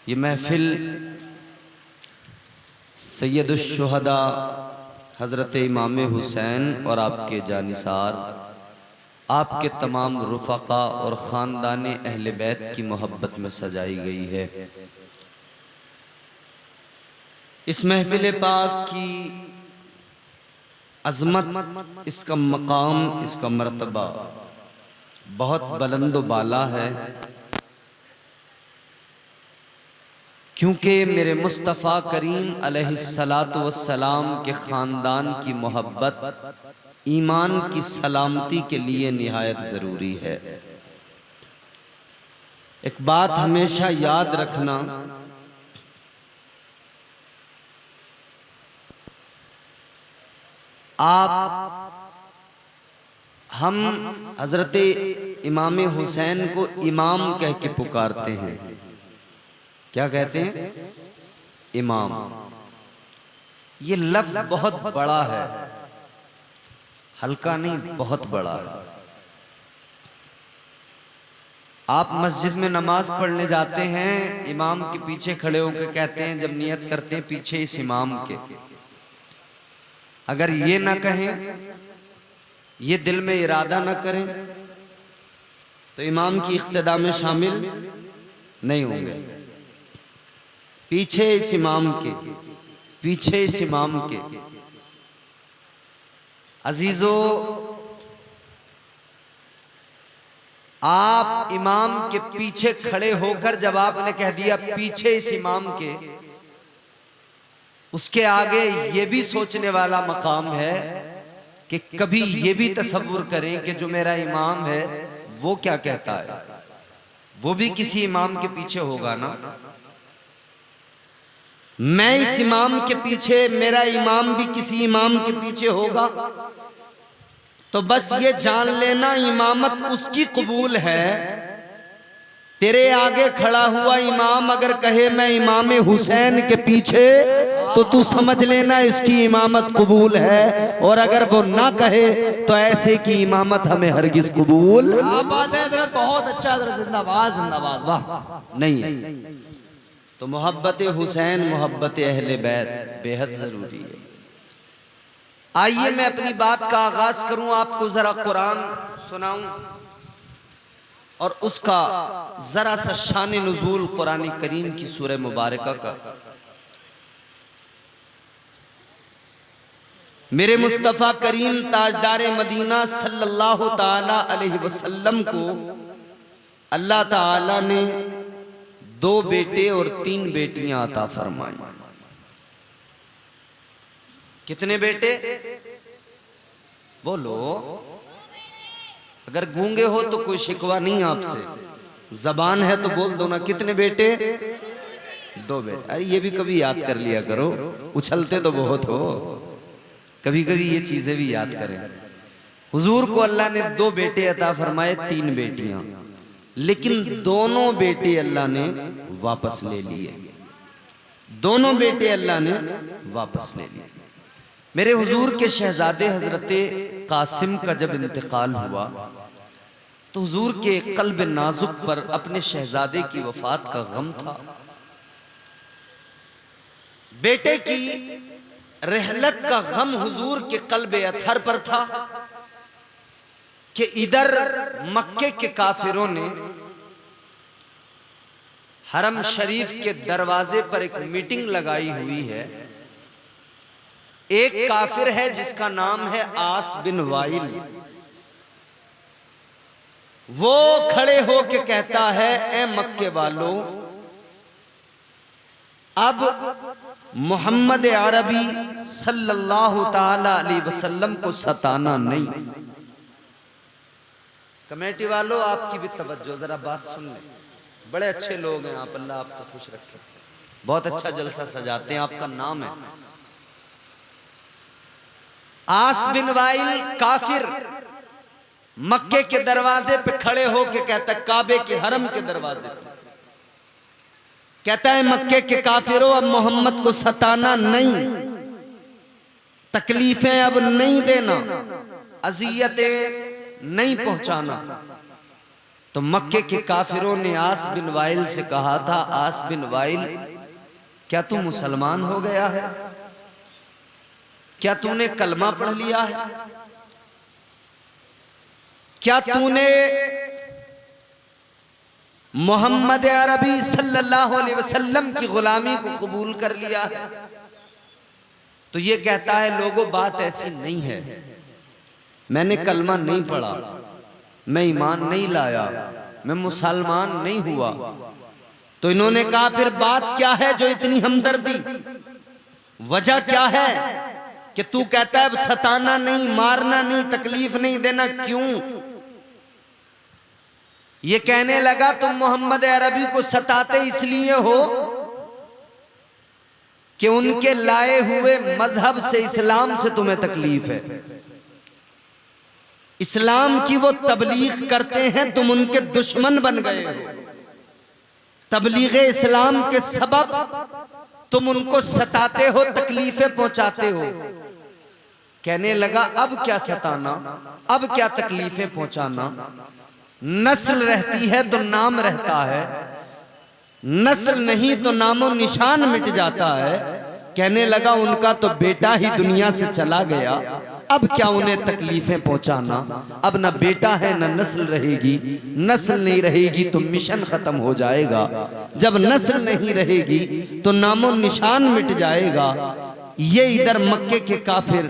ये महफिल सैयदुश्शुहदा हज़रत इमाम हुसैन और आपके जानिसार, आपके तमाम रुफ़क़ा और ख़ानदान अहले बैत की मोहब्बत में सजाई गई है। इस महफिल पाक की अज़मत, इसका मकाम, इसका मर्तबा बहुत बुलंद व बाला है, क्योंकि मेरे मुस्तफ़ा करीम अलैहिस्सलातु वस्सलाम के ख़ानदान की मोहब्बत ईमान की सलामती के लिए निहायत ज़रूरी है। एक बात हमेशा याद रखना, हम हज़रत इमाम हुसैन को इमाम कह के पुकारते हैं। क्या कहते हैं? इमाम। ये लफ्ज़ बहुत बड़ा है, हल्का नहीं, बहुत बड़ा है। आप मस्जिद में नमाज पढ़ने जाते हैं, इमाम के पीछे खड़े होकर कहते हैं, जब नियत करते हैं पीछे इस इमाम के, अगर ये ना कहें, ये दिल में इरादा ना करें, तो इमाम की इख्तिदा में शामिल नहीं होंगे। पीछे इस इमाम के, पीछे इस इमाम के। अजीजो, आप इमाम के पीछे खड़े होकर जब आपने कह दिया पीछे इस इमाम के, उसके आगे ये भी सोचने वाला मकाम है कि कभी ये भी तसव्वुर करें कि जो मेरा इमाम है वो क्या कहता है, वो भी किसी इमाम के पीछे होगा ना। मैं इस इमाम के पीछे, मेरा इमाम भी किसी इमाम के पीछे होगा। तो बस ये जान लेना, इमामत उसकी कबूल है। तेरे आगे खड़ा हुआ इमाम अगर कहे मैं इमाम हुसैन के पीछे, तो तू समझ लेना इसकी इमामत कबूल है। और अगर वो ना कहे तो ऐसे की इमामत हमें हरगिज कबूल। बात है हज़रत, बहुत अच्छा हज़रत, जिंदाबाद जिंदाबाद, वाह। नहीं है तो मोहब्बत हुसैन, मोहब्बत अहले बैत बेहद जरूरी है। आइए मैं अपनी बात का आगाज करूं, आपको जरा कुरान सुनाऊं और उसका जरा सा शान नुज़ूल कुरान करीम की सूरह मुबारका का। मेरे मुस्तफ़ा करीम ताजदार मदीना सल्लल्लाहु ताला अलैहि वसल्लम को अल्लाह ताला ने 2 बेटे और 3 बेटियां अता फरमाई। कितने बेटे? बोलो। अगर गूंगे हो तो कोई शिकवा नहीं आपसे, जबान है तो बोल दो ना। कितने बेटे? 2 बेटे। अरे ये भी कभी याद कर लिया करो, उछलते तो बहुत हो, कभी कभी ये चीजें भी याद करें। हुजूर को अल्लाह ने 2 बेटे अता फरमाए, 3 बेटियां, लेकिन दोनों बेटे अल्लाह ने वापस ले लिए। दोनों बेटे अल्लाह ने वापस ले लिए। मेरे हुजूर के शहजादे हजरत कासिम का जब इंतकाल हुआ तो हुजूर के कल्ब नाजुक पर अपने शहजादे की वफात का गम था। बेटे की रहलत का गम हुजूर के कल्ब अथर पर था कि इधर मक्के के काफिरों ने हरम शरीफ के दरवाजे पर एक मीटिंग लगाई हुई है। एक काफिर है जिसका नाम है आस बिन वाइल। वो खड़े होके कहता है, ए मक्के वालों, अब मोहम्मद अरबी सल्लल्लाहु ताला अलैहि वसल्लम को सताना नहीं। कमेटी वालों, आपकी भी तवज्जो, जरा बात सुन लें। बड़े अच्छे लोग हैं आप, अल्लाह आपको खुश रखे, बहुत अच्छा जलसा सजाते हैं। आपका नाम है आस बिन वाइल। काफिर मक्के के दरवाजे पे खड़े होके कहता है, काबे के हरम के दरवाजे पे कहता है, मक्के के काफिरों, अब मोहम्मद को सताना नहीं, तकलीफें अब नहीं देना, अजियतें नहीं पहुंचाना। तो तो मक्के के काफिरों ने आस बिन वाइल से कहा था, आस बिन वाइल क्या तू मुसलमान हो गया है? क्या तूने कलमा पढ़ लिया है? क्या तूने मोहम्मद अरबी सल्लल्लाहु अलैहि वसल्लम की गुलामी को कबूल कर लिया है? तो ये कहता है लोगों बात ऐसी नहीं है, मैंने कलमा नहीं पढ़ा, मैं ईमान नहीं लाया, मैं मुसलमान नहीं हुआ। तो इन्होंने कहा फिर बात क्या है जो इतनी हमदर्दी, वजह क्या है कि तू कहता है सताना नहीं, मारना नहीं, तकलीफ नहीं देना, क्यों? ये कहने लगा तुम मोहम्मद अरबी को सताते इसलिए हो कि उनके लाए हुए मजहब से, इस्लाम से तुम्हें तकलीफ है। इस्लाम की वो तबलीग करते हैं, तुम उनके दुश्मन बन गए हो। तबलीग इस्लाम के सबब तुम उनको सताते हो, तकलीफें पहुंचाते हो। कहने लगा अब क्या सताना, अब क्या तकलीफें पहुंचाना? नस्ल रहती है तो नाम रहता है, नस्ल नहीं तो नामो निशान मिट जाता है। कहने लगा उनका तो बेटा ही दुनिया से चला गया, अब क्या उन्हें तकलीफें पहुंचाना? अब ना बेटा है ना नस्ल रहेगी, नस्ल नहीं रहेगी तो मिशन खत्म हो जाएगा, जब नस्ल नहीं रहेगी तो नामो निशान मिट जाएगा। ये इधर मक्के के काफिर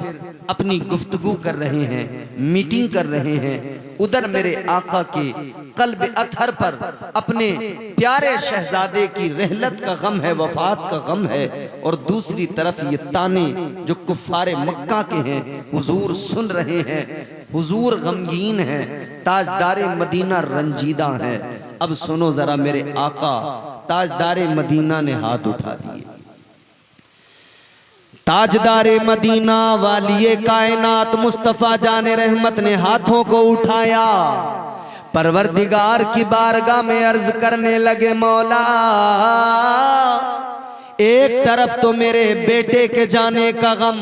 अपनी गुफ्तगू कर रहे हैं, मीटिंग कर रहे हैं, उधर मेरे आका के कल्ब अतहर पर अपने प्यारे शहजादे की रहलत का गम है, वफात का गम है। और दूसरी तरफ ये ताने जो कुफ्फारे मक्का के हैं हुजूर सुन रहे हैं, हुजूर गमगीन हैं, ताजदारे मदीना रंजीदा हैं। अब सुनो जरा मेरे आका ताजदारे मदीना ने हाथ उठा दिए। ताजदारे मदीना वालिए कायनात मुस्तफा जाने रहमत ने हाथों को उठाया, परवरदिगार की बारगाह में अर्ज करने लगे मौला, एक तरफ तो मेरे बेटे के जाने का गम,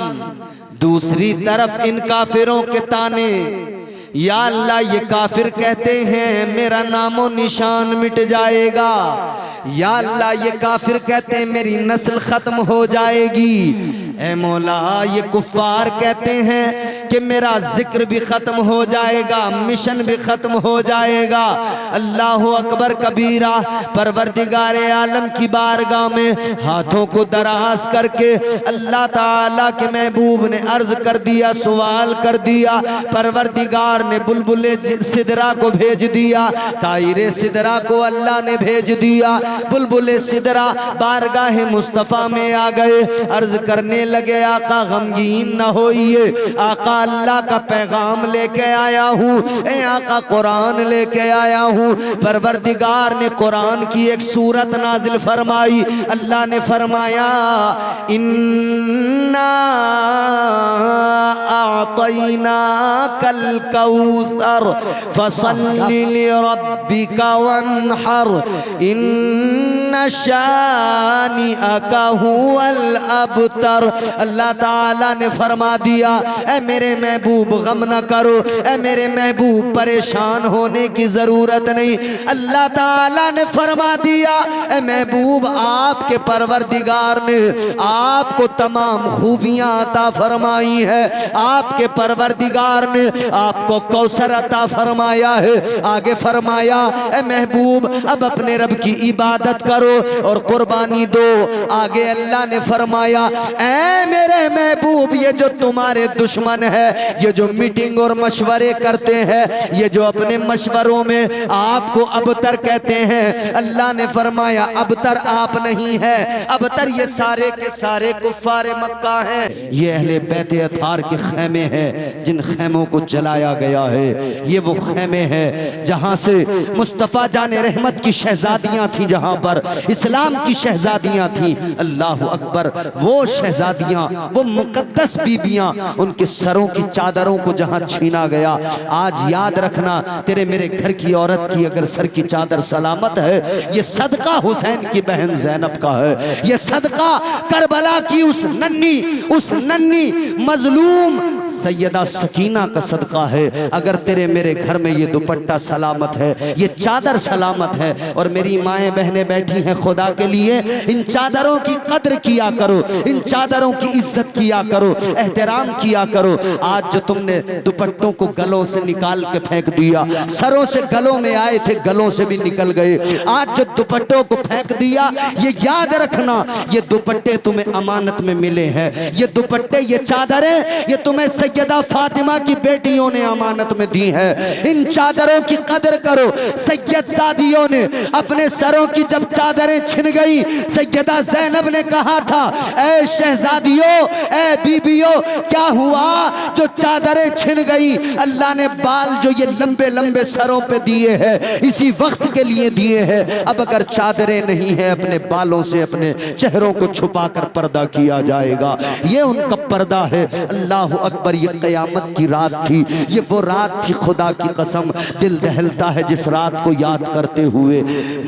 दूसरी तरफ इन काफिरों के ताने। या अल्लाह ये काफिर कहते हैं मेरा नामो निशान मिट जाएगा, या अल्लाह ये काफिर कहते हैं मेरी नस्ल खत्म हो जाएगी। ऐ मौला ये कुफ्फार कहते हैं कि मेरा जिक्र भी खत्म हो जाएगा, मिशन भी खत्म हो जाएगा। अल्लाह अकबर कबीरा। परवरदिगारे आलम की बारगाह में हाथों को दराज करके अल्लाह ताला के महबूब ने अर्ज कर दिया, सवाल कर दिया। परवरदिगार ने बुलबुले सिदरा को भेज दिया, तायरे सिदरा को अल्लाह ने भेज दिया। बुलबुले सिदरा बारगाह मुस्तफ़ा में आ गए, अर्ज करने लगे आका गमगीन न होइए, आका अल्लाह का पैगाम लेके आया हूँ, ए आका कुरान लेके आया हूँ। परवरदिगार ने कुरान की एक सूरत नाजिल फरमाई। अल्लाह ने फरमाया इन्ना आतैना कल कौसर फसल्लि लिरब्बिका वन्हर इन्ना शानिअका हुवल अबतर। अल्लाह ताला ने फरमा दिया ए मेरे महबूब गम न करो, ए मेरे महबूब परेशान होने की जरूरत नहीं। अल्लाह ताला ने फरमा दिया ए महबूब आपके परवरदिगार ने आपको तमाम खूबियां अता फरमाई है, आपके परवरदिगार ने आपको कौसर अता फरमाया है। आगे फरमाया ए महबूब अब अपने रब की इबादत करो और कुर्बानी दो। आगे अल्लाह ने फरमाया ऐ मेरे महबूब ये जो तुम्हारे दुश्मन है, ये जो मीटिंग और मशवरे करते हैं, ये जो अपने मशवरों में आपको अबतर कहते हैं, अल्लाह ने फरमाया अबतर आप नहीं है, अबतर ये सारे के सारे कुफ्फारे मक्का हैं। ये अहले बैते अतार के खैमे हैं जिन खैमों को जलाया गया है। ये वो खैमे हैं जहां से मुस्तफ़ा जाने रहमत की शहजादियां थी, जहां पर इस्लाम की शहजादियां थी। अल्लाह अकबर। वो शहजादियां, वो मुकद्दस बीबियां, उनके सरों की चादरों को जहां छीना गया। आज याद रखना तेरे मेरे घर की औरत की अगर सर की चादर सलामत है, ये सदका हुसैन की बहन ज़ैनब का है, ये सदका करबला की उस नन्ही मजलूम सैयदा सकीना का सदका है। अगर तेरे मेरे घर में ये दुपट्टा सलामत है, ये चादर सलामत है, और मेरी माएँ बहनें बैठी हैं खुदा के लिए, इन चादरों की कद्र किया करो, इन चादरों की इज्जत किया करो, एहतराम किया करो। आज जो तुमने दुपट्टों को गलों से निकाल के फेंक दिया, सरों से गलों में आए थे, गलों से भी निकल गए, आज जो दुपट्टों को फेंक दिया, ये याद रखना, ये दुपट्टे तुम्हें अमानत में मिले हैं, ये दुपट्टे, ये चादरें, ये तुम्हें सैयदा फातिमा की बेटियों ने अमानत में दी है। इन चादरों की कदर करो। सैयदजादियों ने अपने सरों की जब चादरें छिन गई, सैयदा ज़ैनब ने कहा था, ऐ शहजादियों, ऐ बीबियों, क्या हुआ जो चादरें छिन गई? अल्लाह ने बाल जो ये लंबे लंबे सरों पे दिए हैं, इसी वक्त के लिए दिए हैं। अब अगर चादरें नहीं है, अपने बालों से अपने चेहरों को छुपाकर पर्दा किया जाएगा। ये उनका पर्दा है। अल्लाह अकबर। ये क़यामत की रात थी, ये वो रात थी, खुदा की कसम दिल दहलता है जिस रात को याद करते हुए।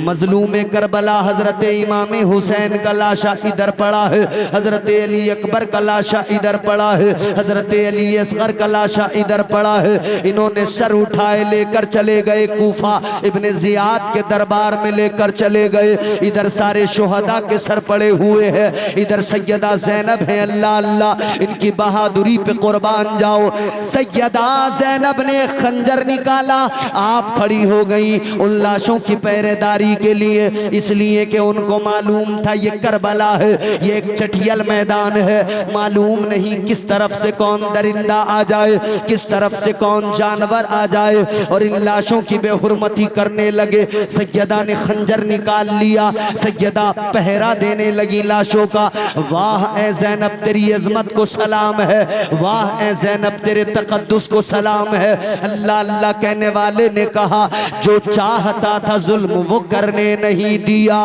मजलूम करबला हजरत इमाम हुसैन का लाशा इधर पड़ा है, हजरत अली अकबर का लाशा इधर पड़ा है, हजरत अली असगर का लाशा इधर पड़ा है। इन्होंने सर उठाए लेकर चले गए कूफा, इब्ने जियाद के दरबार में लेकर चले गए। इधर सारे शुहदा के सर पड़े हुए हैं, इधर सैयदा ज़ैनब है। अल्लाह अल्लाह, इनकी बहादुरी पे कुर्बान जाओ। सैयदा ज़ैनब ने खंजर निकाला, आप खड़ी हो गई उन लाशों की पहरेदारी के लिए, इसलिए कि उनको मालूम था ये करबला है, ये एक चटियल मैदान है, मालूम नहीं किस तरफ से कौन दरिंदा आ जाए, किस तरफ से कौन जानवर आ जाए, और इन लाशों की बेहुरमती करने लगे। सैयदा ने खंजर निकाल लिया, सैयदा पहरा देने लगी लाशों का। वाह ए ज़ैनब तेरी अज़मत को सलाम है, वाह ए ज़ैनब तेरे तक़द्दुस को सलाम है। अल्लाह अल्लाह कहने वाले ने कहा, जो चाहता था जुल्म वो करने नहीं दिया,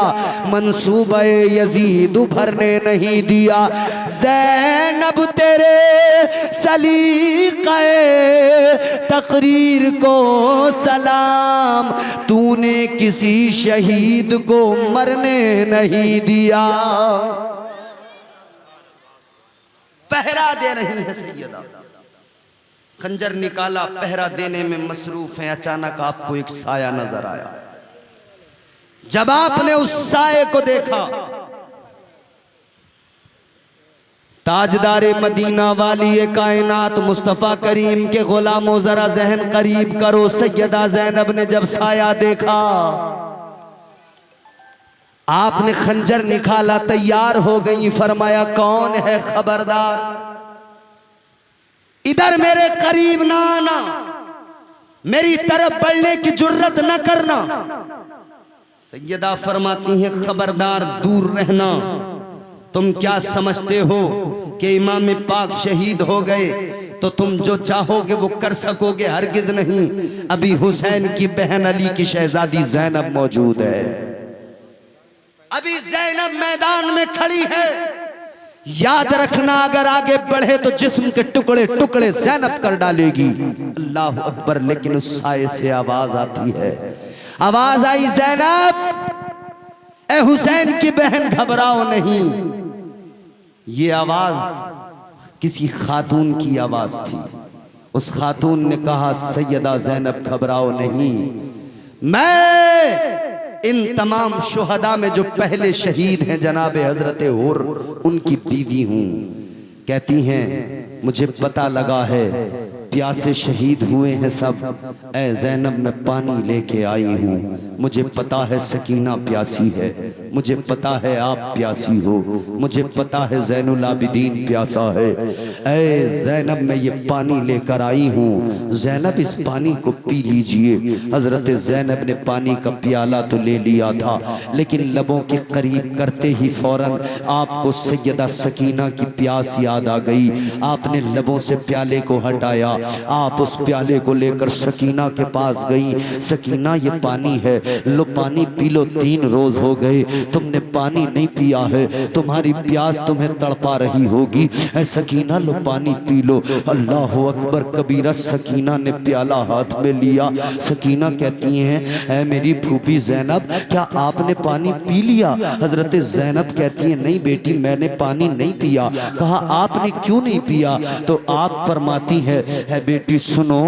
मंसूबे यजीद भरने नहीं दिया। ज़ैनब तेरे सलीक़े तकरीर को सलाम, तूने किसी शहीद को मरने नहीं दिया। पहरा दे रही है सैयदा, खंजर निकाला, पहरा देने में मसरूफ है। अचानक आपको एक साया नजर आया। जब आपने उस साये को देखा, ताजदारे मदीना वाली कायनात मुस्तफ़ा करीम के गुलामों जरा जहन करीब करो। सैयदा ज़ैनब ने जब साया देखा, आपने खंजर निकाला, तैयार हो गई, फरमाया कौन है खबरदार, इधर मेरे करीब ना आना, मेरी तरफ बढ़ने की जुर्रत न करना। सैयदा फरमाती हैं, खबरदार दूर रहना। तुम क्या समझते हो कि इमाम पाक शहीद हो गए तो तुम जो चाहोगे वो कर सकोगे? हरगिज नहीं। अभी हुसैन की बहन अली की शहजादी ज़ैनब मौजूद है, अभी ज़ैनब मैदान में खड़ी है। याद रखना, अगर आगे बढ़े तो जिस्म के टुकड़े टुकड़े ज़ैनब कर डालेगी। अल्लाह अकबर। लेकिन उस साये से आवाज आती है, आवाज आई, ज़ैनब ए हुसैन की बहन घबराओ नहीं। ये आवाज किसी खातून की आवाज थी। उस खातून ने कहा, सैयदा ज़ैनब घबराओ नहीं, मैं इन तमाम शुहदा में जो पहले शहीद हैं जनाब हजरत हुर, उनकी बीवी हूँ। कहती हैं, मुझे पता लगा है प्यासे शहीद हुए हैं सब, ए ज़ैनब मैं पानी लेके आई हूँ। मुझे पता है सकीना प्यासी है, मुझे पता है आप प्यासी हो, मुझे पता है ज़ैनुल आबिदीन प्यासा है। ए ज़ैनब मैं ये पानी लेकर आई हूँ, ज़ैनब इस पानी को पी लीजिए। हज़रत ज़ैनब ने पानी का प्याला तो ले लिया था, लेकिन लबों के करीब करते ही फौरन आपको सैयदा सकीना की प्यास याद आ गई। आपने लबों से प्याले को हटाया, आप उस प्याले को लेकर सकीना के पास गई। सकीना ये पानी है, लो पानी पी लो, 3 रोज हो गए तुमने पानी नहीं पिया है, तुम्हारी प्यास तुम्हें तड़पा रही होगी। ऐ सकीना लो पानी पी लो। अल्लाह अकबर कबीरा। सकीना ने प्याला हाथ में लिया। सकीना कहती हैं, ऐ मेरी फूफी ज़ैनब क्या आपने पानी पी लिया? हजरत ज़ैनब कहती है, नहीं बेटी मैंने पानी नहीं पिया। कहा आपने क्यों नहीं पिया? तो आप फरमाती है, है बेटी सुनो,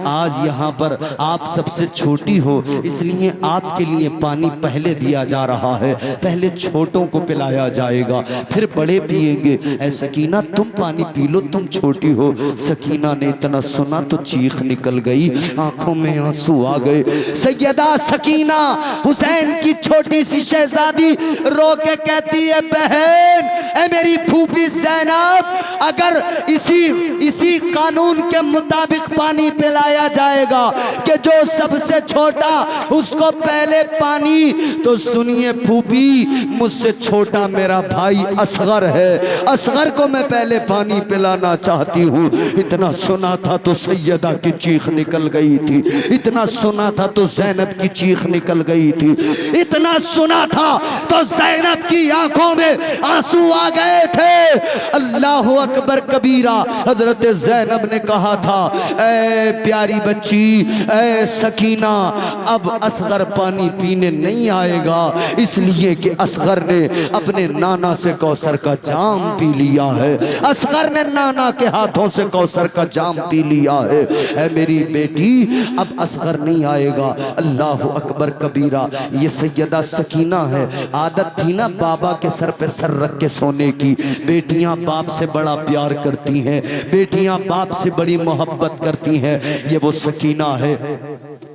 आज यहाँ पर आप सबसे छोटी हो, इसलिए आपके लिए पानी पहले दिया जा रहा है। पहले छोटों को पिलाया जाएगा, फिर बड़े पिएंगे। ऐ सकीना तुम पानी पी लो, तुम छोटी हो। सकीना ने इतना सुना तो चीख निकल गई, आंखों में आंसू आ गए। सैयदा सकीना हुसैन की छोटी सी शहजादी रो के कहती है, बहन ऐ मेरी फूफी ज़ैनब, अगर इसी कानून के मुताबिक पानी पिलाया जाएगा कि जो सबसे छोटा उसको पहले पानी, तो सुनिए फूफी, मुझसे छोटा मेरा भाई असगर है, असगर को मैं पहले पानी पिलाना चाहती हूँ। इतना सुना था तो सैयदा की चीख निकल गई थी, इतना सुना था तो ज़ैनब की चीख निकल गई थी, इतना सुना था तो ज़ैनब की आंखों में आंसू आ गए थे। अल्लाह अकबर कबीरा। हजरत ज़ैनब ने कहा था, ऐ प्यारी बच्ची, ऐ सकीना, अब असगर पानी पीने नहीं आएगा, इसलिए कि असगर ने अपने नाना से कौसर का जाम पी लिया है, असगर ने नाना के हाथों से कौसर का जाम पी लिया है। ऐ मेरी बेटी, अब असगर नहीं आएगा। अल्लाह अकबर कबीरा। ये सैयदा सकीना है, आदत थी ना बाबा के सर पे सर रख के सोने की। बेटियां बाप से बड़ा प्यार करती हैं, बेटियां बाप से बड़ी मोहब्बत करती हैं। ये वो सकीना है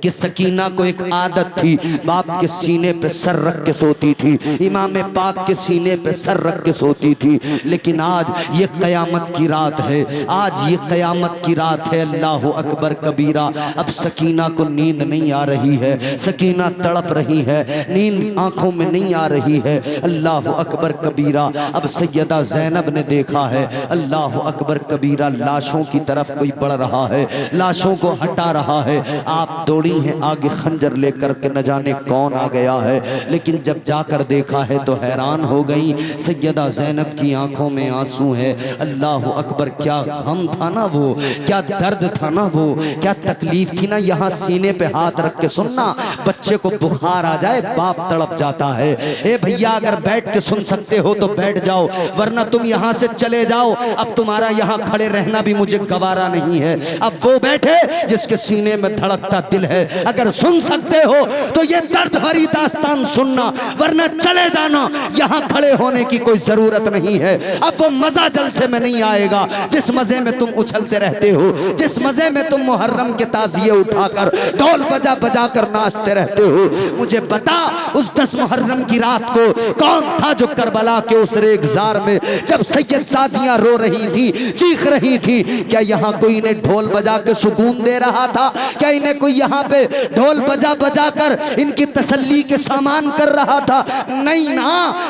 कि सकीना को एक आदत थी, बाप के सीने पे सर रख के सोती थी, इमाम पाक के सीने पे सर रख के सोती थी। लेकिन आज ये क़यामत की रात है, आज ये क़यामत की रात है। अल्लाह अकबर कबीरा। अब सकीना को नींद नहीं आ रही है, सकीना तड़प रही है, नींद आंखों में नहीं आ रही है। अल्लाह अकबर कबीरा। अब सैयदा ज़ैनब ने देखा है, अल्लाह अकबर कबीरा, लाशों की तरफ कोई बढ़ रहा है, लाशों को हटा रहा है। आप दौड़ी हैं आगे खंजर लेकर के, न जाने कौन आ गया है। लेकिन जब जाकर देखा है तो हैरान हो गई। सैयदा ज़ैनब की आंखों में आंसू है। अल्लाह अकबर, क्या गम था ना वो, क्या दर्द था ना वो, क्या तकलीफ थी ना। यहाँ सीने पे हाथ रख के सुनना, बच्चे को बुखार आ जाए बाप तड़प जाता है। ए भैया, अगर बैठ के सुन सकते हो तो बैठ जाओ, वरना तुम यहाँ से चले जाओ। अब तुम्हारा यहाँ खड़े रहना भी मुझे गवारा नहीं है। अब वो बैठे जिसके सीने में धड़कता दिल है। अगर सुन सकते हो तो ये दर्द भरी दास्तान सुनना, वरना चले जाना, यहाँ खड़े होने की कोई जरूरत नहीं है। अब वो मजा जलसे में नहीं आएगा जिस मजे में तुम उछलते रहते हो, जिस मजे में तुम मुहर्रम के ताजिए उठाकर ढोल बजा बजा कर नाचते रहते हो। मुझे बता, उस 10 मुहर्रम की रात को कौन था जो करबला के उस रेगजार में, जब सैयद सादियां रो रही थी, चीख रही थी, क्या यहाँ कोई इन्हें ढोल बजा के सुकून दे रहा था? क्या इन्हें कोई यहाँ पे ढोल बजा बजा कर इनकी तसल्ली के सामान कर रहा था? नहीं ना,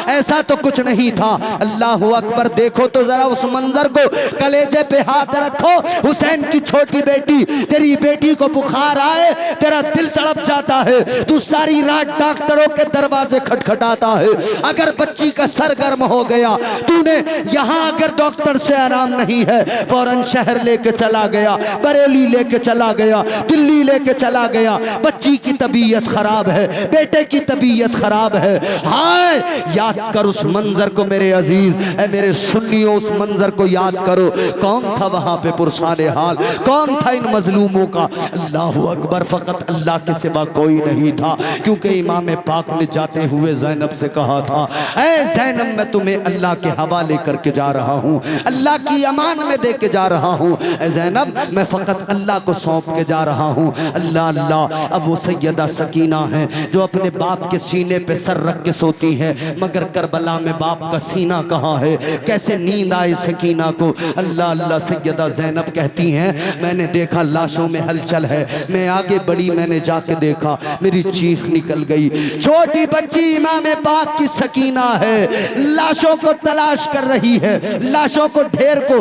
ऐसा तो कुछ नहीं था। अल्लाह अकबर। देखो तो जरा उस मंजर को, कलेजे पे हाथ रखो। हुसैन की छोटी बेटी, तेरी बेटी को बुखार आए, तेरा दिल तड़प जाता है, तू सारी रात डॉक्टरों के दरवाजे खटखटाता है। अगर बच्ची का सर गर्म हो गया, तूने यहाँ अगर डॉक्टर से आराम नहीं है, फौरन शहर लेके चला गया, बरेली लेके चला गया, दिल्ली लेके चला गया। बच्ची की तबीयत खराब है, बेटे की तबीयत खराब है। हाय, याद कर उस मंजर को मेरे अजीज, ऐ मेरे सुन्नियों, उस मंजर को याद करो। कौन था वहां पे पुरसाने हाल, कौन था इन मजलूमों का? अल्लाह अकबर। फकत अल्लाह के सिवा कोई नहीं था, क्योंकि इमाम पाक ने जाते हुए ज़ैनब से कहा था, ऐ ज़ैनब, मैं तुम्हें अल्लाह के हवाले करके जा रहा हूँ, अल्लाह की अमान में दे के जा रहा हूँ। ऐ ज़ैनब, मैं फकत अल्लाह को सौंप के जा रहा हूँ। अल्लाह अल्लाह। अब वो सैयदा सकीना है जो अपने बाप के सीने पे सर रख के सोती है, मगर करबला में बाप का सीना कहाँ है? कैसे नींद आए सकीना को? अल्लाह अल्लाह। सैयदा ज़ैनब कहती हैं, मैंने देखा लाशों में हलचल है, मैं आगे बढ़ी, मैंने जाके देखा, मेरी चीख निकल गई। छोटी बच्ची इमाम पाक की सकीना है, लाशों को तलाश कर रही है, लाशों को ढेर को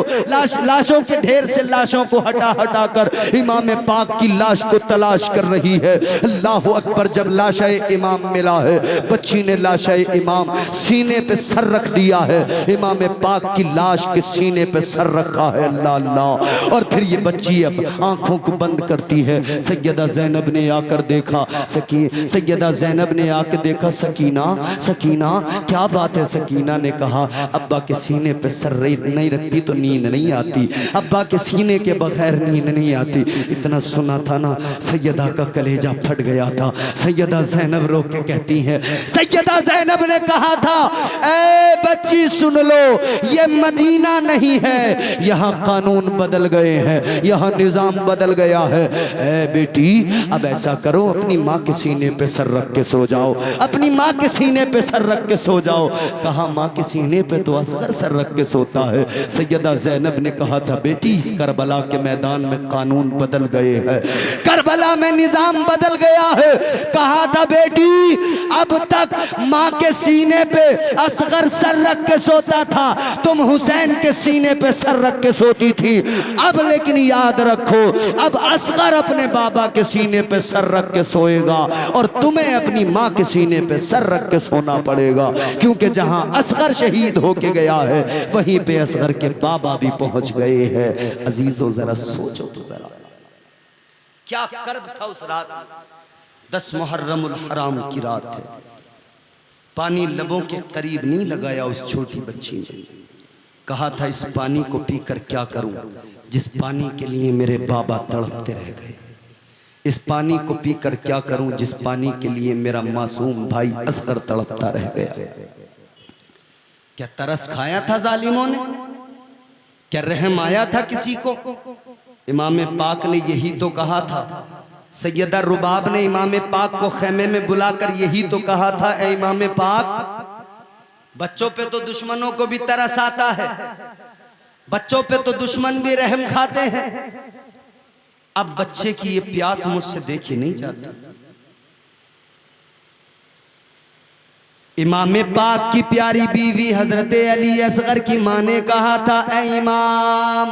लाशों के ढेर से लाशों को हटा हटा कर इमाम पाक की लाश को तलाश तलाश कर रही है। अल्लाह अकबर। जब लाशा इमाम मिला है, बच्ची ने लाशा इमाम सीने पे सर रख दिया है, इमाम पाक की लाश के सीने पे सर रखा है। अल्लाह अल्लाह। और फिर ये बच्ची अब आंखों को बंद करती है। सैयदा ज़ैनब ने आकर देखा, सैयदा ज़ैनब ने आकर देखा, सकीना सकीना क्या बात है। सकीना ने कहा, अब्बा के सीने पे सर नहीं रखती तो नींद नहीं आती, अब्बा के सीने के बगैर नींद नहीं आती। इतना सुना था ना, सैयदा का कलेजा फट गया था। सैयदा ज़ैनब रो के कहती है, सैयदा ज़ैनब ने कहा था, ए बच्ची सुन लो, ये मदीना नहीं है, यहाँ कानून बदल गए हैं, यहाँ निज़ाम बदल गया है। ए बेटी अब ऐसा करो, अपनी माँ के सीने पे सर रख के सो जाओ, अपनी माँ के सीने पे सर रख के सो जाओ। कहा माँ के सीने पे तो असगर सर रख के सोता है। सैयदा ज़ैनब ने कहा था, बेटी इस करबला के मैदान में कानून बदल गए हैं, करबला में निज़ाम बदल गया है। कहा था बेटी अब तक माँ के सीने पे असगर सर रख के सोता था, तुम हुसैन के सीने पे सर रख के सोती थी। अब लेकिन याद रखो, अब असगर अपने बाबा के सीने पे सर रख के सोएगा और तुम्हें अपनी माँ के सीने पे सर रख के सोना पड़ेगा, क्योंकि जहां असगर शहीद होके गया है वहीं पे असगर के बाबा भी पहुंच गए हैं। अजीजों जरा सोचो तो जरा, क्या कर्ब था उस रात। 10 मुहर्रमुल हराम की रात है। पानी लबों के करीब नहीं लगाया उस छोटी बच्ची ने। कहा था, इस पानी को पीकर क्या करूं, जिस पानी के लिए मेरे बाबा तड़पते रह गए। इस पानी को पीकर क्या करूं, जिस पानी के लिए मेरा मासूम भाई असगर तड़पता रह गया। क्या तरस खाया था जालिमों ने? क्या रहम आया था किसी को? इमाम पाक ने यही तो कहा था। सैयदा रुबाब ने इमाम पाक को खेमे में बुलाकर यही तो कहा था, ए इमाम पाक, बच्चों पे तो दुश्मनों को भी तरस आता है, बच्चों पे तो दुश्मन भी रहम खाते हैं। अब बच्चे की ये प्यास मुझसे देखी नहीं जाती। इमाम पाक की प्यारी बीवी हजरत अली असगर की मां ने कहा था, ए इमाम,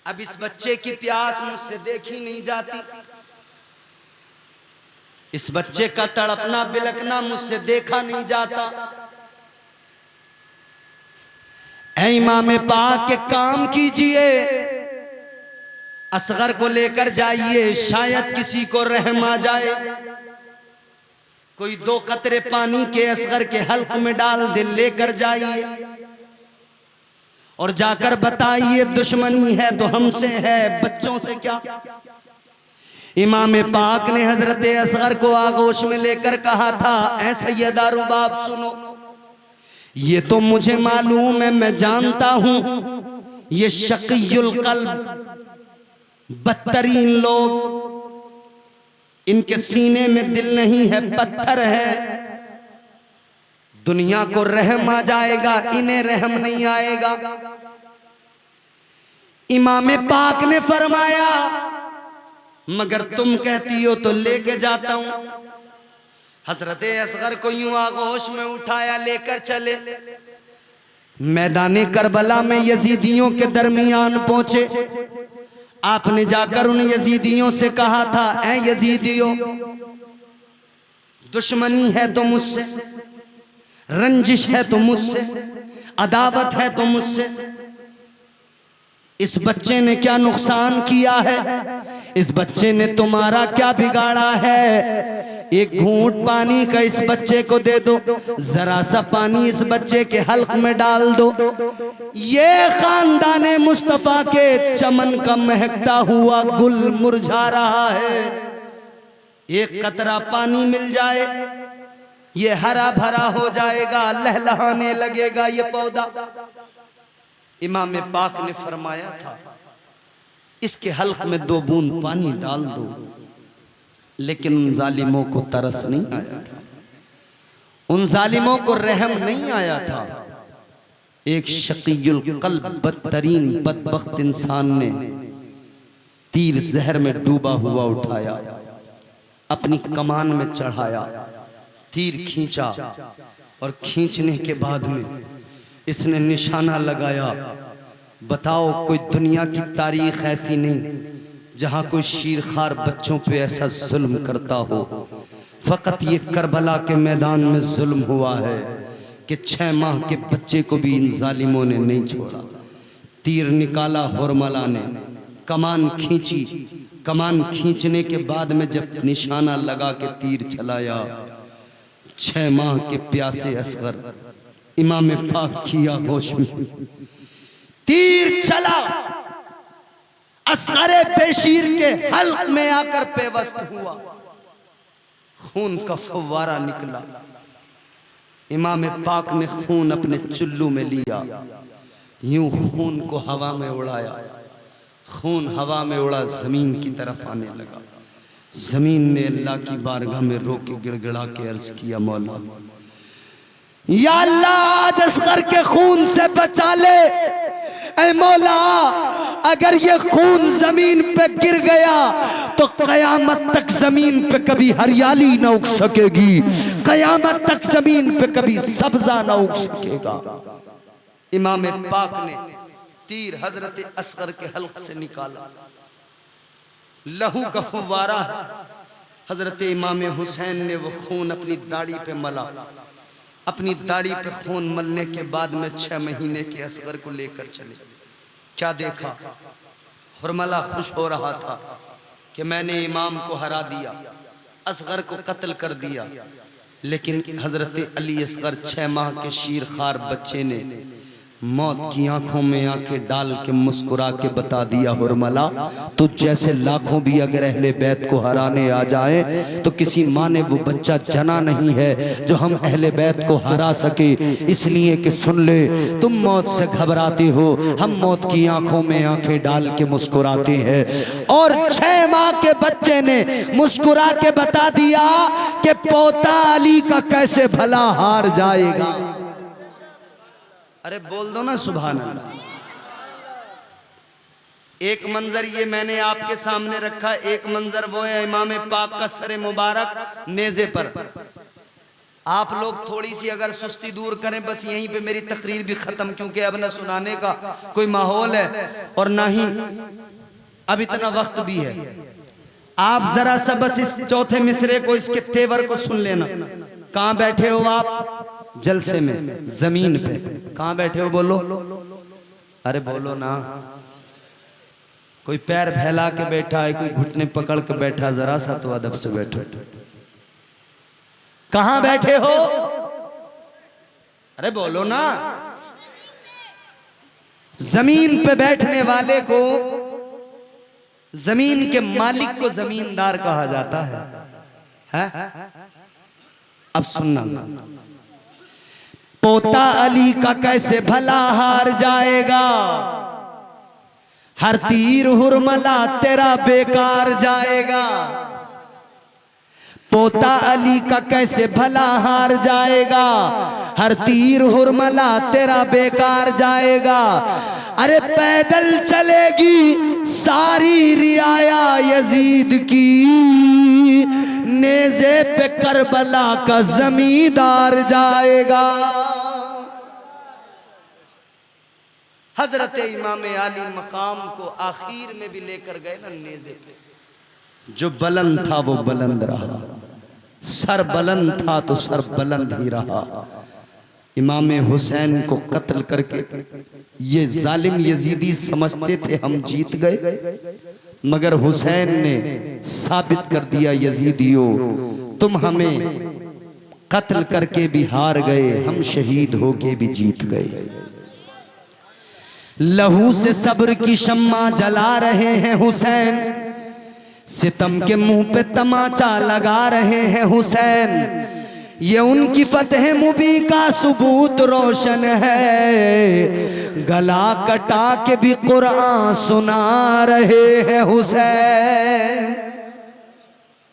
अब इस बच्चे की प्यास मुझसे देखी नहीं जाती, इस बच्चे का तड़पना बिलकना मुझसे देखा नहीं जाता। ऐ इमाम पाक के काम कीजिए, असगर को लेकर जाइए, शायद किसी को रहम आ जाए। कोई 2 कतरे पानी के असगर के हल्क में डाल दे, लेकर जाइए और जाकर बताइए दुश्मनी है तो हमसे है, बच्चों से क्या। इमाम पाक ने हजरत असगर को आगोश में लेकर कहा था, ऐ सैयदा रुबाब सुनो, ये तो मुझे मालूम है, मैं जानता हूं ये शकीयुल कल्ब, बदतरीन लोग, इनके सीने में दिल नहीं है, पत्थर है। दुनिया को रहम आ जाएगा, इन्हें रहम नहीं आएगा। इमाम पाक ने फरमाया, मगर तुम कहती हो तो लेके जाता हूं। हजरत असगर को यूं आगोश में उठाया, लेकर चले। मैदाने करबला में यजीदियों के दरमियान पहुंचे। आपने जाकर उन यजीदियों से कहा था, ऐ यजीदियों, दुश्मनी है तो मुझसे, रंजिश है तो मुझसे, अदावत है तो मुझसे। इस बच्चे ने क्या नुकसान किया है, इस बच्चे ने तुम्हारा क्या बिगाड़ा है। एक घूंट पानी का इस बच्चे को दे दो, जरा सा पानी इस बच्चे के हल्क में डाल दो। ये खानदाने मुस्तफा के चमन का महकता हुआ गुल मुरझा रहा है। एक कतरा पानी मिल जाए, ये हरा भरा हो जाएगा, लहलहाने लगेगा ये पौधा। इमाम पाक ने फरमाया था, इसके हल्क में 2 बूंद पानी डाल दो। लेकिन उन जालिमों को तरस नहीं आया था, उन जालिमों को रहम नहीं आया था। एक शकीयुल कल्ब, बदतरीन बदबख्त इंसान ने तीर जहर में डूबा हुआ उठाया, अपनी कमान में चढ़ाया, तीर खींचा और खींचने के बाद में इसने निशाना लगाया। बताओ, कोई दुनिया की तारीख ऐसी नहीं जहां कोई शीरखार बच्चों पे ऐसा जुल्म करता हो। फकत ये करबला के मैदान में जुल्म हुआ है कि 6 माह के बच्चे को भी इन जालिमों ने नहीं छोड़ा। तीर निकाला हुरमला ने, कमान खींची, कमान खींचने के बाद में जब निशाना लगा के तीर चलाया, 6 माह के प्यासे असगर इमाम पाक की आगोश में तीर चला, असगरे बेशीर के हल्क में आकर पेवस्त हुआ, खून का फव्वारा निकला। इमाम पाक ने खून अपने चुल्लू में लिया, यूं खून को हवा में उड़ाया, खून हवा में उड़ा जमीन की तरफ आने लगा। जमीन ने अल्लाह की बारगाह में रो के गिड़गिड़ा के अर्ज किया, मौला या अल्लाह आज असगर के खून से बचा ले। ऐ मौला अगर ये खून जमीन पे गिर गया तो कयामत तक जमीन पे कभी हरियाली ना उग सकेगी, कयामत तक जमीन पे कभी सब्जा ना उग सकेगा। इमाम पाक ने तीर हजरत असगर के हल्क से निकाला, लहू का फव्वारा। हजरत इमाम हुसैन ने वो खून अपनी दाढ़ी पे मला। अपनी दाढ़ी पे खून मलने के बाद में 6 महीने के असगर को लेकर चले। क्या देखा, हुरमला खुश हो रहा था कि मैंने इमाम को हरा दिया, असगर को कत्ल कर दिया। लेकिन हजरत अली असगर 6 माह के शीरखार बच्चे ने मौत की आंखों में आंखें डाल के मुस्कुरा के बता दिया, हुरमला तो जैसे लाखों भी अगर अहले बैत को हराने आ जाए तो किसी माँ ने वो बच्चा जना नहीं है जो हम अहले बैत को हरा सके। इसलिए कि सुन ले, तुम मौत से घबराते हो, हम मौत की आंखों में आंखें डाल के मुस्कुराते हैं। और 6 माह के बच्चे ने मुस्कुरा के बता दिया कि पोता अली का कैसे भला हार जाएगा। अरे बोल दो ना सुभान अल्लाह। एक मंजर ये मैंने आपके सामने रखा, एक मंजर वो है इमाम पाक का सर मुबारक नेज़े पर। आप लोग थोड़ी सी अगर सुस्ती दूर करें, बस यहीं पे मेरी तकरीर भी खत्म, क्योंकि अब न सुनाने का कोई माहौल है और ना ही अब इतना वक्त भी है। आप जरा सा बस इस चौथे मिसरे को, इसके तेवर को सुन लेना। कहां बैठे हो आप? जलसे में, जमीन पे। कहां बैठे हो बोलो? अरे बोलो ना। कोई पैर फैला के बैठा है, कोई घुटने पकड़ के बैठा, जरा सा तो अदब से बैठो। कहां बैठे हो? अरे बोलो ना। जमीन पे बैठने वाले को, जमीन के मालिक को जमींदार कहा जाता है? अब सुनना, पोता अली का कैसे भला हार जाएगा, हर तीर हुरमला तेरा बेकार जाएगा। पोता अली का कैसे भला हार जाएगा, हर तीर हुरमला तेरा बेकार जाएगा। अरे पैदल चलेगी सारी रियाया यजीद की, नेज़े पे करबला का जमींदार जाएगा। हजरत इमाम आली मकाम को आखिर में भी लेकर गए ना नेज़े पे। जो बुलंद था वो बुलंद रहा, सर बुलंद था तो सर बुलंद ही रहा। इमाम हुसैन को कत्ल करके ये जालिम यजीदी समझते थे हम जीत गए, मगर हुसैन ने साबित कर दिया, यजीदियों तुम हमें कत्ल करके भी हार गए, हम शहीद होके भी जीत गए। लहू से सब्र की शम्मा जला रहे हैं हुसैन, सितम के मुंह पे तमाचा लगा रहे हैं हुसैन। ये उनकी फतह मुबी का सबूत रोशन है, गला कटा के भी कुरान सुना रहे हैं हुसैन।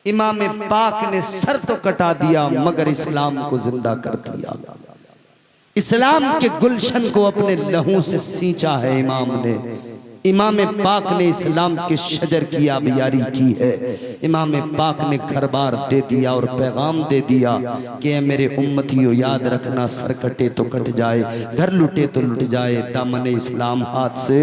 इमाम पाक ने सर तो कटा दिया मगर इस्लाम को जिंदा कर दिया। इस्लाम के गुलशन को अपने लहू से सींचा है इमाम ने। इमाम पाक ने इस्लाम के शजर की आबियारी की है। इमाम पाक ने घर बार दे दिया और पैगाम दे दिया कि मेरे उम्मतियों याद रखना, सर कटे तो कट जाए, घर लुटे तो लुट जाए, दामन इस्लाम हाथ से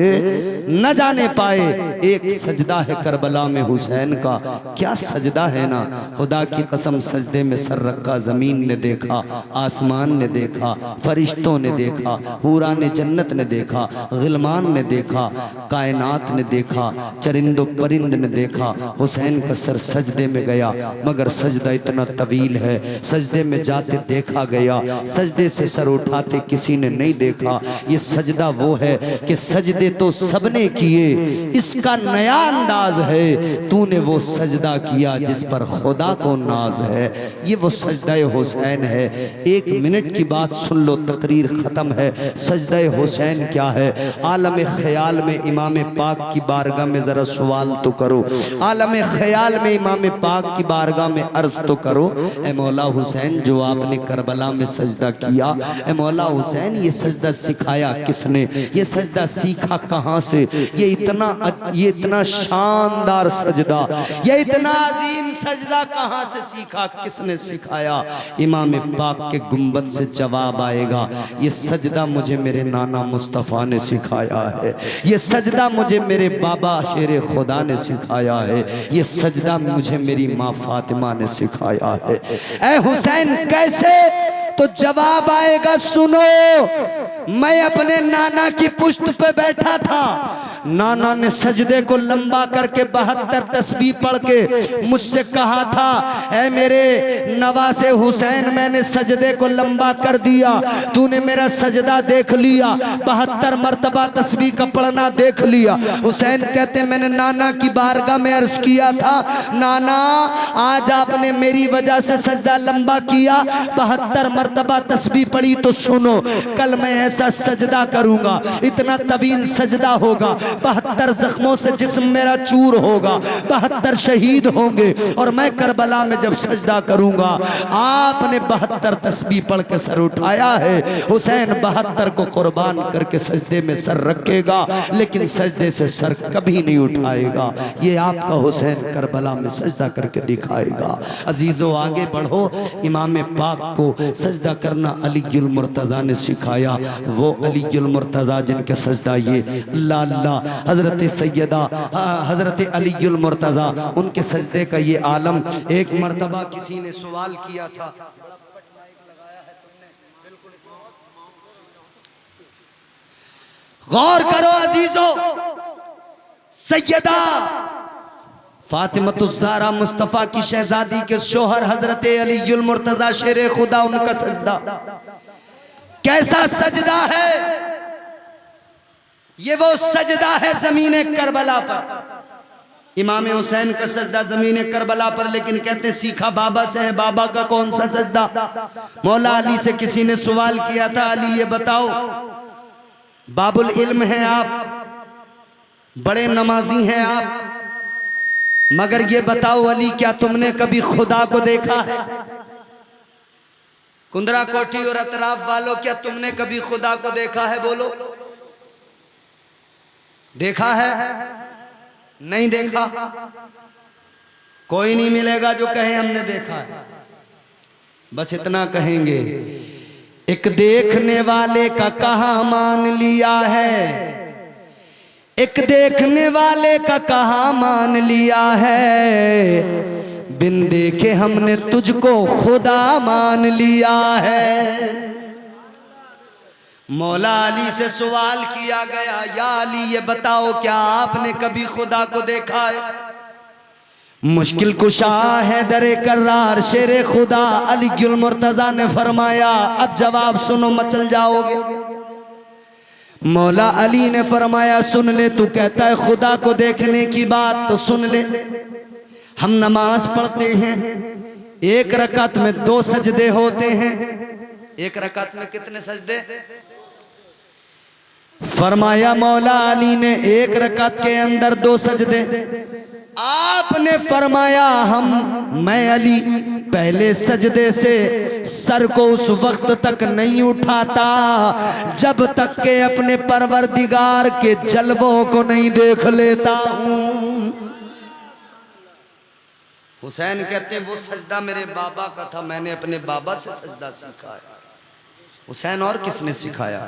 न जाने पाए। एक सजदा है करबला में हुसैन का, क्या सजदा है ना, खुदा की कसम सजदे में सर रखा, जमीन ने देखा, आसमान ने देखा, फरिश्तों ने देखा, हूरा ने जन्नत ने देखा, गिलमान ने देखा, कायनात ने देखा, चरिंदो परिंद ने देखा। हुसैन का सर सजदे में गया, मगर सजदा इतना तवील है, सजदे में जाते देखा गया, सजदे से सर उठाते किसी ने नहीं देखा। ये सजदा वो है कि सजदे तो सबने किए, इसका नया अंदाज है, तूने वो सजदा किया जिस पर खुदा को नाज है। ये वो सजदा हुसैन है। 1 मिनट की बात सुन लो, तकरीर खत्म है। सजदा हुसैन क्या है? आलम ख्याल में इमाम पाक की बारगाह में जरा सवाल तो करो, आलम ख्याल में इमाम पाक की बारगाह में अर्ज तो करो, ए मौला हुसैन जो आपने करबला में सजदा किया, ए मौला हुसैन ये सजदा सिखाया किसने? ये सजदा सीखा कहाँ से? ये इतना शानदार सजदा, ये इतना अजीम सजदा कहाँ से सीखा, किसने सिखाया? इमाम पाक के गुंबद से जवाब आएगा, ये सजदा मुझे मेरे नाना मुस्तफ़ा ने सिखाया है, ये सजदा मुझे मेरे बाबा शेर खुदा ने सिखाया है, ये सजदा मुझे मेरी माँ फातिमा ने सिखाया है। ऐ हुसैन कैसे? तो जवाब आएगा, सुनो। मैं अपने नाना की पुश्त पे बैठा था, नाना ने सजदे को लंबा करके 72 तस्बीह पढ़ के मुझसे कहा था, ऐ मेरे नवासे हुसैन, मैंने सजदे को लंबा कर दिया, तूने मेरा सजदा देख लिया, 72 मरतबा तस्बीह का पढ़ना देख लिया। हुसैन कहते मैंने नाना की बारगाह में अर्ज किया था, नाना आज आपने मेरी वजह से सजदा लंबा किया, 72 मरतबा तस्बीह पढ़ी, तो सुनो कल मैं ऐसा सजदा करूंगा, इतना तवील सजदा होगा, 72 जख्मों से जिस्म मेरा चूर होगा, 72 शहीद होंगे, और मैं करबला में जब सजदा करूंगा, आपने 72 तस्बीह पढ़ के सर उठाया है, हुसैन 72 को कुर्बान करके सजदे में सर रखेगा, लेकिन सजदे से सर कभी नहीं उठाएगा। ये आपका हुसैन करबला में सजदा करके दिखाएगा। अजीजों आगे बढ़ो, इमाम पाक को सजदा करना अलीउल मुर्तज़ा ने सिखाया। वो अलीउल मुर्तज़ा जिनके सजदा ये अल्लाह अल्लाह, हजरत सैयदा हजरत अलीउल मुर्तज़ा, उनके सजदे का ये आलम। एक मर्तबा किसी ने सवाल किया था, गौर करो अजीजों, सैयदा फातिमतुज़्ज़हरा मुस्तफ़ा की शहजादी के शोहर हजरत अलीउल मुर्तज़ा शेर खुदा, उनका सजदा कैसा सजदा है? ये वो सजदा है ज़मीने करबला पर। इमाम हुसैन का सजदा ज़मीने करबला पर, लेकिन कहते हैं सीखा बाबा से है। बाबा का कौन सा सजदा? मौला अली से किसी ने सवाल किया था, अली ये बताओ, बाबुल इल्म हैं आप, बड़े नमाजी हैं आप, मगर ये बताओ अली, क्या तुमने कभी खुदा को देखा है? कुंदरा कोठी और अतराफ वालों, क्या तुमने कभी खुदा को देखा है? बोलो, देखा है? नहीं देखा? कोई नहीं मिलेगा जो कहे हमने देखा है। बस इतना कहेंगे, एक देखने वाले का कहा मान लिया है, एक देखने वाले का कहा मान लिया है, बिन देखे हमने तुझको खुदा मान लिया है। मौला अली से सवाल किया गया, या अली ये बताओ, क्या आपने कभी खुदा को देखा है? मुश्किल कुशा है दरे कर्रार शेर खुदा अलीउल मुर्तज़ा ने फरमाया, अब जवाब सुनो, मचल जाओगे। मौला अली ने फरमाया, सुन ले, तू कहता है खुदा को देखने की बात, तो सुन ले, हम नमाज पढ़ते हैं, एक रकात में 2 सजदे होते हैं। एक रकात में कितने सजदे? फरमाया मौला अली ने, एक रकात के अंदर 2 सजदे। आपने फरमाया, मैं अली पहले सजदे से सर को उस वक्त तक नहीं उठाता जब तक के अपने परवरदिगार के जलवों को नहीं देख लेता हूं। हुसैन कहते हैं वो सजदा मेरे बाबा का था, मैंने अपने बाबा से सजदा सीखा है। हुसैन और किसने सिखाया?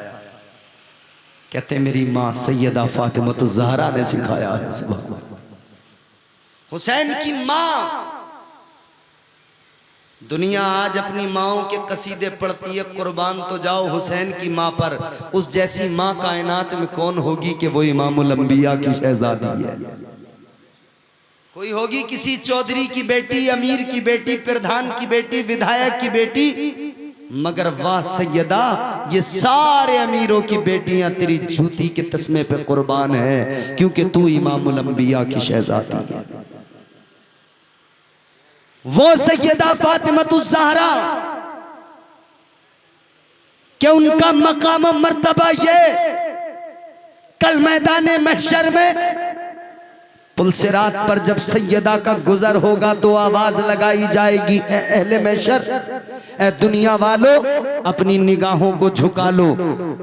कहते मेरी माँ सैयदा फातिमा ज़हरा ने सिखाया है। सुभान अल्लाह। हुसैन की माँ, दुनिया आज अपनी माओं के कसीदे पढ़ती है, कुर्बान तो जाओ हुसैन की माँ पर। उस जैसी माँ कायनात में कौन होगी कि वो इमामुल अंबिया की शहजादी है। कोई होगी किसी चौधरी की बेटी, अमीर की बेटी, प्रधान की बेटी, विधायक की बेटी, मगर वाह सैयदा ये सारे अमीरों की बेटियां तेरी जूती के तस्मे पे कुर्बान है, क्योंकि तू इमामुल अंबिया की शहजादी है। वो सैयदा फातिमतुज़ ज़हरा कि उनका मकाम मर्तबा ये कल मैदाने महशर में पुलसिरात पर जब सैयदा का गुजर होगा तो आवाज लगाई जाएगी, ए अहले महशर, ए दुनिया वालों अपनी निगाहों को झुका लो,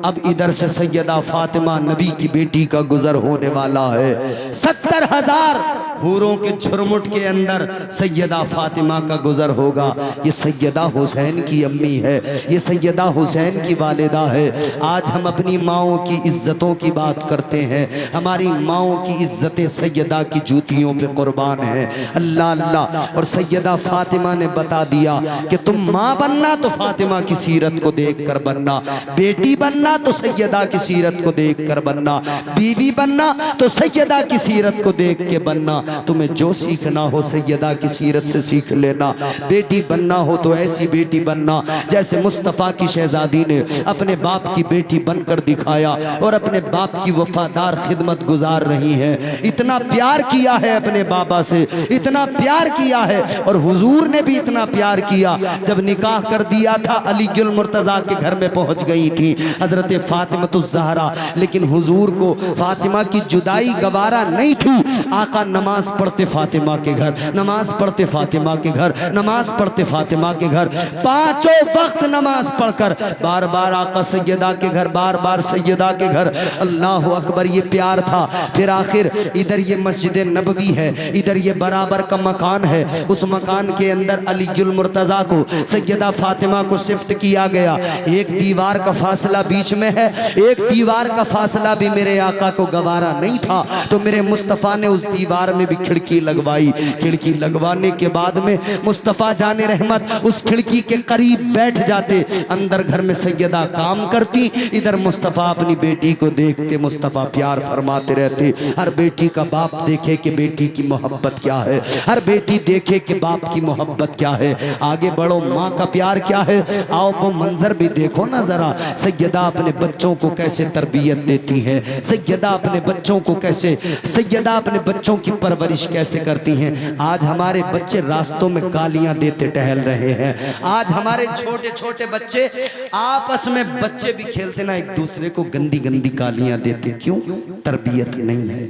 अब इधर से सैयदा फातिमा नबी की बेटी का गुजर होने वाला है। 70,000 हूरों के झुरमुट के अंदर सैयदा फातिमा का गुजर होगा। ये सैयदा हुसैन की अम्मी है, ये सैयदा हुसैन की वालिदा है। आज हम अपनी माओं की इज्जतों की बात करते हैं, हमारी माओं की इज्जतें सैयदा की जूतियों पे कुर्बान है। अल्लाह अल्लाह। और सैयदा फातिमा ने बता दिया कि तुम माँ बनना तो फातिमा की सीरत को देख कर बनना, बेटी बनना तो सैयदा की सीरत को देख कर बनना, बीवी बनना तो सैयदा की सीरत को देख के बनना। तुम्हें जो सीखना हो सैयदा की सीरत से सीख लेना। बेटी बनना हो तो ऐसी बेटी बनना जैसे मुस्तफ़ा की शहजादी ने अपने बाप की बेटी बनकर दिखाया और अपने बाप की वफादार खिदमत गुजार रही है। इतना प्यार किया है अपने बाबा से, इतना प्यार किया है। और हुजूर ने भी इतना प्यार किया, जब निकाह कर दिया था अली गुल मुर्तजा के घर में पहुंच गई थी हजरत फातिमतुज़ ज़हरा, लेकिन हुजूर को फातिमा की जुदाई गवारा नहीं थी। आका नमाज पढ़ते फातिमा के घर, नमाज पढ़ते फातिमा के घर, नमाज पढ़ते फातिमा के घर, पांचों वक्त नमाज पढ़कर बार बार आका सैयदा के घर, बार बार सैयदा के घर। अल्लाह अकबर, ये प्यार था। फिर आखिर इधर ये मस्जिद नबवी है, इधर ये बराबर का मकान है, उस मकान के अंदर अली गुल मुर्तजा को सैयदा फातिमा को शिफ्ट किया गया। एक दीवार का फासला बीच में है, एक दीवार का फासला भी मेरे आका को गवारा नहीं था, तो मेरे मुस्तफ़ा ने उस दीवार में भी खिड़की लगवाई। खिड़की लगवाने के बाद में मुस्तफ़ा जाने रहमत उस खिड़की के करीब बैठ जाते, अंदर घर में सैयदा काम करती, इधर मुस्तफ़ा अपनी बेटी को देखते, मुस्तफ़ा प्यार फरमाते रहते। हर बेटी का बाप देखे कि बेटी की मोहब्बत क्या है, हर बेटी देखे कि बाप की मोहब्बत क्या है। आगे बढ़ो, माँ का प्यार क्या है, आओ वो मंजर भी देखो ना जरा। सैयदा अपने बच्चों को कैसे तरबियत देती है, सैयदा अपने बच्चों को कैसे, सैयदा अपने बच्चों की परवरिश कैसे करती हैं। आज हमारे बच्चे रास्तों में गालियां देते टहल रहे हैं। आज हमारे छोटे छोटे बच्चे आपस में, बच्चे भी खेलते ना, एक दूसरे को गंदी गंदी गालियां देते। क्यों? तरबियत नहीं है,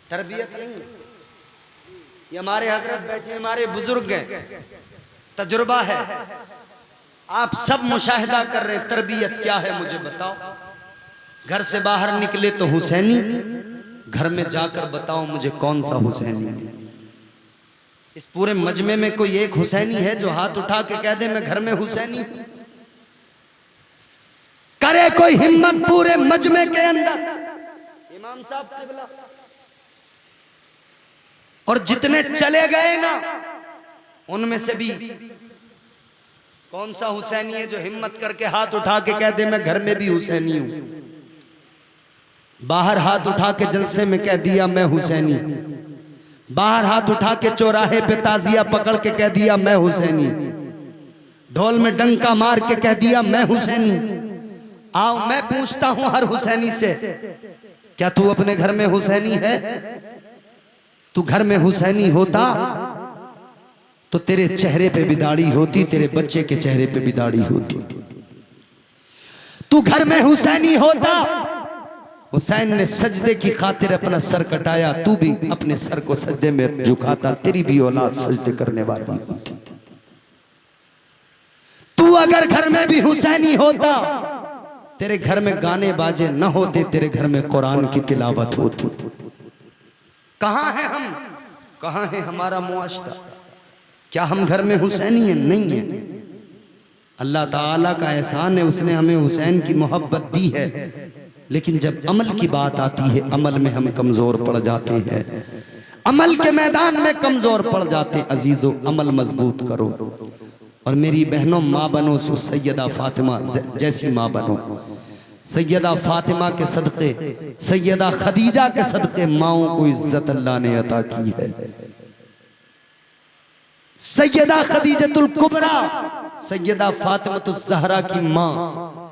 तरबियत नहीं। ये हमारे हजरत बैठे, हमारे बुजुर्ग हैं, तजुर्बा है, आप सब मुशाहिदा कर रहे हैं। तरबियत क्या है मुझे बताओ। घर से बाहर निकले तो हुसैनी, घर में जाकर बताओ मुझे कौन सा हुसैनी है। इस पूरे मजमे में कोई एक हुसैनी है जो हाथ उठा के कह दे मैं घर में हुसैनी हूं? करे कोई हिम्मत पूरे मजमे के अंदर? इमाम साहब क़िबला और जितने चले गए ना, उनमें से भी कौन सा हुसैनी है जो हिम्मत करके हाथ उठा के कह दे मैं घर में भी हुसैनी हूं? बाहर हाथ उठा के जलसे में कह दिया मैं हुसैनी, बाहर हाथ उठा के चौराहे पे ताजिया पकड़ के कह दिया मैं हुसैनी, ढोल में डंका मार के कह दिया मैं हुसैनी। आओ मैं पूछता हूं हर हुसैनी से, क्या तू अपने घर में हुसैनी है? तू घर में हुसैनी होता तो तेरे चेहरे पे भी दाढ़ी होती, तेरे बच्चे के चेहरे पे भी दाढ़ी होती। तू घर में हुसैनी होता हुसैन ने सजदे की खातिर अपना सर कटाया, तू भी अपने सर को सजदे में झुकाता, तेरी भी औलाद सजदे करने वाली होती। तू अगर घर में भी हुसैनी होता, तेरे घर में गाने बाजे न होते, तेरे घर में कुरान की तिलावत होती। कहां है हम, कहां है हमारा मुआशरा? क्या हम घर में हुसैनी हैं? नहीं है। अल्लाह ताला का एहसान है, उसने हमें हुसैन की मोहब्बत दी है, लेकिन जब अमल की बात आती है, अमल में हम कमजोर पड़ जाते हैं, अमल के मैदान में कमजोर पड़ जाते हैं। अजीजों, अमल मजबूत करो और मेरी बहनों, माँ बनो सो सैयदा फातिमा जैसी माँ बनो। सैयदा फातिमा के सदक़े, सैयदा खदीजा के सदक़े माओं को इज्जत अल्लाह ने अता की है। सैयदा खदीजतुल कुबरा, सैयदा फातिमतुज़ ज़हरा की माँ।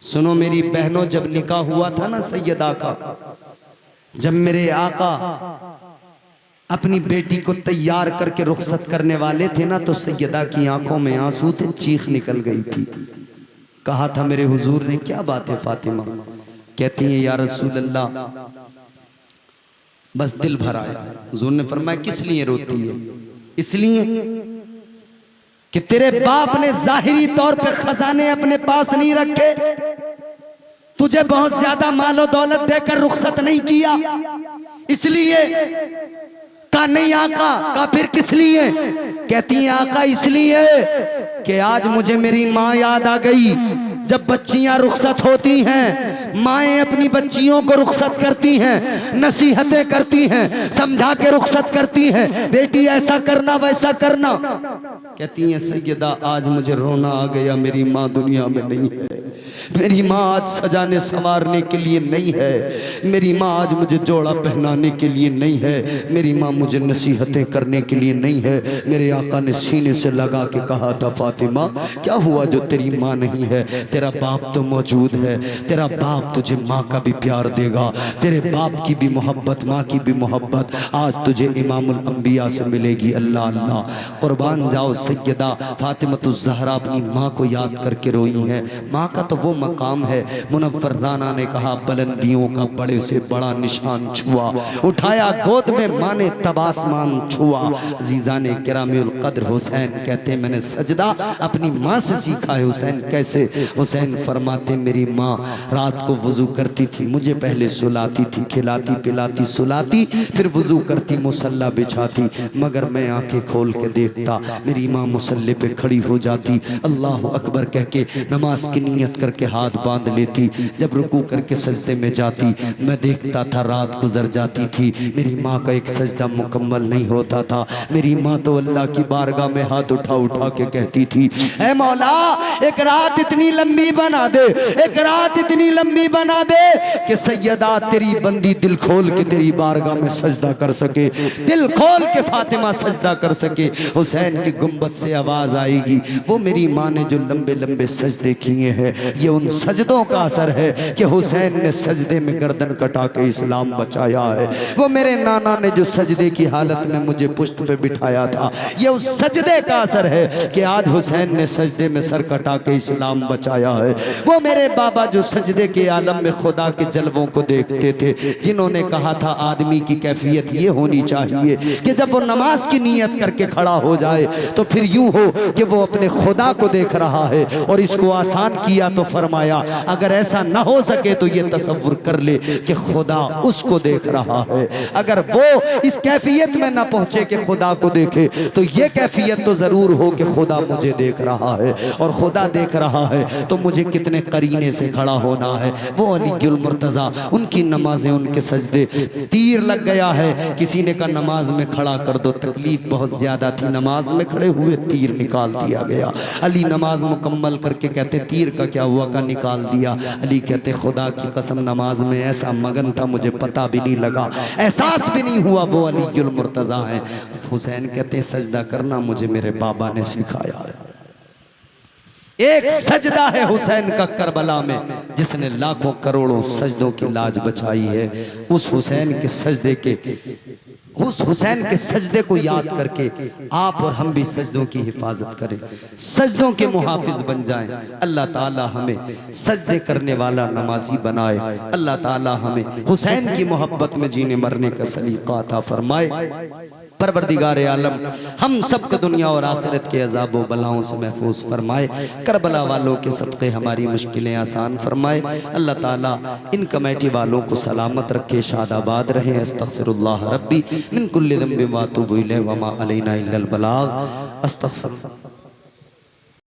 सुनो मेरी बहनों, जब निकाह हुआ था ना सैयदा का, जब मेरे आका अपनी बेटी को तैयार करके रुखसत करने वाले थे ना, तो सैयदा की आंखों में आंसू थे, चीख निकल गई थी। कहा था मेरे हुजूर ने, क्या बात है फातिमा? कहती है या रसूल अल्लाह, बस दिल भर आया। हुजूर ने फरमाया किस लिए रोती है? इसलिए कि तेरे बाप ने जाहिरी तौर पे खजाने अपने पास नहीं रखे, तुझे बहुत ज्यादा मालो दौलत देकर रुखसत नहीं किया, इसलिए। का नहीं आका? का फिर किस लिए? कहती है आका इसलिए कि आज मुझे मेरी माँ याद आ गई। जब बच्चियां रुखसत होती हैं, माएँ अपनी बच्चियों को रुखसत करती हैं, नसीहतें करती हैं, समझा के रुखसत करती हैं, बेटी ऐसा करना वैसा करना। कहती हैं सैयदा आज मुझे रोना आ गया, मेरी माँ दुनिया में नहीं है, मेरी माँ आज सजाने संवारने के लिए नहीं है, मेरी माँ आज मुझे जोड़ा पहनाने के लिए नहीं है, मेरी माँ मुझे नसीहतें करने के लिए नहीं है। मेरे आका ने सीने से लगा के कहा था फातिमा क्या हुआ जो तेरी माँ नहीं है? तेरा बाप तो मौजूद है, तेरा बाप तुझे माँ का भी प्यार देगा, तेरे बाप की भी मोहब्बत, माँ की भी मोहब्बत आज तुझे इमामुल अंबिया से मिलेगी। अल्लाह अल्लाह, कुर्बान जाओ। सैयदा फातिमतुज़ ज़हरा अपनी माँ को याद करके रोई है। माँ का तो वो मकाम है, मुनव्वर राना ने कहा बुलंदियों का बड़े से बड़ा निशान छुआ, उठाया गोद में माँ ने तब आसमान छुआ। अज़ीज़ाने किरामुल क़द्र हुसैन कहते मैंने सजदा अपनी माँ से सीखा है। हुसैन कैसे? हुसैन फरमाते मेरी माँ रात को वज़ू करती थी, मुझे पहले सुलाती थी, खिलाती पिलाती सुलाती, फिर वज़ू करती मुसल्ला बिछाती, मगर मैं आंखें खोल के देखता मेरी माँ मुसल्ले पे खड़ी हो जाती, अल्लाह अकबर कह के नमाज की नीयत करके हाथ बांध लेती। जब रुकू करके सजदे में जाती, मैं देखता था रात गुजर जाती थी, मेरी माँ का एक सजदा मुकम्मल नहीं होता था। मेरी माँ तो अल्लाह की बारगाह में हाथ उठा उठा के कहती थी ऐ मौला एक रात इतनी लंबी बना दे, एक रात इतनी लंबी बना दे कि सैयदा तेरी बंदी दिल खोल के तेरी बारगाह में सजदा कर सके, दिल खोल के फातिमा सजदा कर सके। हुसैन की गुंबद से आवाज आएगी, वो मेरी माँ ने जो लंबे लंबे सजदे किए हैं, ये उन सजदों का असर है कि हुसैन ने सजदे में गर्दन कटा के इस्लाम बचाया है। वो मेरे नाना ने जो सजदे की हालत में मुझे पुश्त पे बिठाया था, ये उस सजदे का असर है कि आज हुसैन ने सजदे में सर कटा के इस्लाम बचाया है। वो मेरे बाबा जो सजदे के आलम में खुदा के जलवों को देखते थे, जिन्होंने कहा था आदमी की कैफियत ये होनी चाहिए कि जब वो नमाज की नीयत करके खड़ा हो जाए तो फिर यूं हो कि वो अपने खुदा को देख रहा है। और इसको आसान किया तो फरमाया अगर ऐसा ना हो सके तो ये तसव्वुर कर ले कि खुदा उसको देख रहा है। अगर वो इस कैफियत में ना पहुंचे कि खुदा को देखे, तो ये कैफियत तो जरूर हो कि खुदा मुझे देख रहा है, और खुदा देख रहा है तो मुझे कितने करीने से खड़ा होना है। वो अली मुर्तज़ा, उनकी नमाजें, उनके सजदे, तीर लग गया है, किसी ने कहा नमाज में खड़ा कर दो, तकलीफ बहुत ज्यादा थी, नमाज में खड़े हुए तीर निकाल दिया गया। अली नमाज मुकम्मल करके कहते तीर का क्या हुआ? का निकाल दिया। अली कहते खुदा की कसम नमाज में ऐसा मगन था मुझे पता भी नहीं लगा, एहसास भी नहीं हुआ वो अली मुर्तज़ा है। हुसैन कहते सजदा करना मुझे मेरे बाबा ने सिखाया है। एक सजदा है हुसैन का करबला में जिसने लाखों करोड़ों सजदों की लाज बचाई है। उस हुसैन के सजदे के उस हुसैन के सजदे को याद करके आप और हम भी सजदों की हिफाजत करें, सजदों के मुहाफिज बन जाएं। अल्लाह ताला हमें सजदे करने वाला नमाजी बनाए। अल्लाह ताला हमें हुसैन की मोहब्बत में जीने मरने का सलीका अता फरमाए। परवरदिगार आलम हम सबको दुनिया और आखिरत के अज़ाब व बलाओं से महफूज फरमाए। करबला वालों के सदक़े हमारी मुश्किलें आसान फरमाए। अल्लाह ताला इन कमेटी वालों को सलामत रखे, शादाबाद रहे। अस्तग़फिरुल्लाह रब्बी मिन कुल्लि ज़ंबिन व अतूबु इलैहि व मा अलैना इल्लल बलाग। अस्तग़फिरुल्लाह।